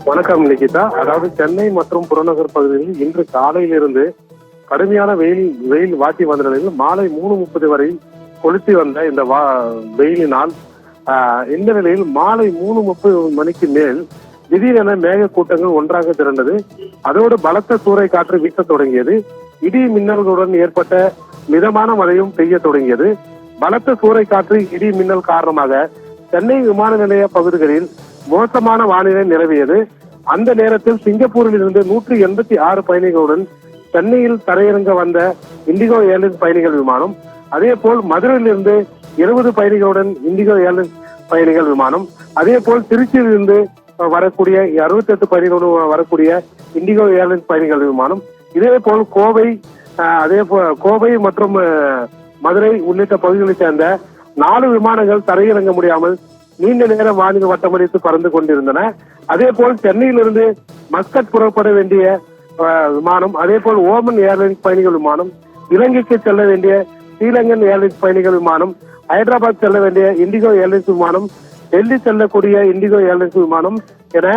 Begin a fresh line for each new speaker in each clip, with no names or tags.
வணக்கம் நிகிதா. அதாவது சென்னை மற்றும் புறநகர் பகுதிகளில் இன்று காலையிலிருந்து கடுமையான வெயில் வாட்டி வந்த நிலையில் மாலை 3:30 வரை கொளுத்தி வந்த இந்த வெயிலினால் இந்த நிலையில் மாலை 3:30 மணிக்கு மேல் திடீரென மேக கூட்டங்கள் ஒன்றாக திரண்டது. அதோடு பலத்த சூறை காற்று வீச தொடங்கியது. இடி மின்னல்களுடன் ஏற்பட்ட மிதமான மழையும் பெய்ய தொடங்கியது. பலத்த சூறை காற்று இடி மின்னல் காரணமாக சென்னை விமான நிலைய பகுதிகளில் மோசமான வானிலை நிலவியது. அந்த நேரத்தில் சிங்கப்பூரில் இருந்து 186 பயணிகளுடன் சென்னையில் தரையிறங்க வந்த இண்டிகோ ஏர்லைன்ஸ் பயணிகள் விமானம், அதே போல் மதுரையிலிருந்து 20 பயணிகளுடன் இண்டிகோ ஏர்லைன்ஸ் பயணிகள் விமானம், அதே போல் திருச்சியில் இருந்து வரக்கூடிய 68 பயணிகளுடன் வரக்கூடிய இண்டிகோ ஏர்லைன்ஸ் பயணிகள் விமானம், இதே போல் கோவை மற்றும் மதுரை உள்ளிட்ட பகுதிகளைச் சேர்ந்த 4 விமானங்கள் தரையிறங்க முடியாமல் நீண்ட நேரம் வானிலை வட்டமடித்து பறந்து கொண்டிருந்தன. அதே போல் சென்னையிலிருந்து மஸ்கட் புறப்பட வேண்டிய விமானம், அதே போல் ஓமன் ஏர்லைன்ஸ் பயணிகள் விமானம், இலங்கைக்கு செல்ல வேண்டிய ஸ்ரீலங்கன் ஏர்லைன்ஸ் பயணிகள் விமானம், ஹைதராபாத் செல்ல வேண்டிய இண்டிகோ ஏர்லைன்ஸ் விமானம், டெல்லி செல்லக்கூடிய இண்டிகோ ஏர்லைன்ஸ் விமானம் என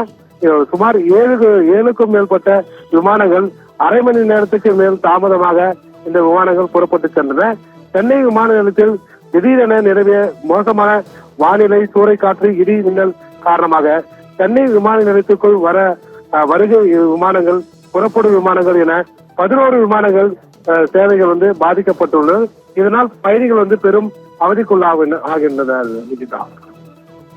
சுமார் 7க்கும் மேற்பட்ட விமானங்கள் அரை மணி நேரத்துக்கு மேல் தாமதமாக இந்த விமானங்கள் புறப்பட்டு சென்றன. சென்னை விமான நிலையத்தில் திடீரென நிலவிய மோசமான வானிலை, சூறைக்காற்று, இடி மின்னல் காரணமாக சென்னை விமான நிலையத்துக்குள் வருகை விமானங்கள், புறப்படும் விமானங்கள் என 11 விமானங்கள் சேவைகள் பாதிக்கப்பட்டுள்ளது. இதனால் பயணிகள் பெரும் அவதிக்குள்ளாகின்றனர்.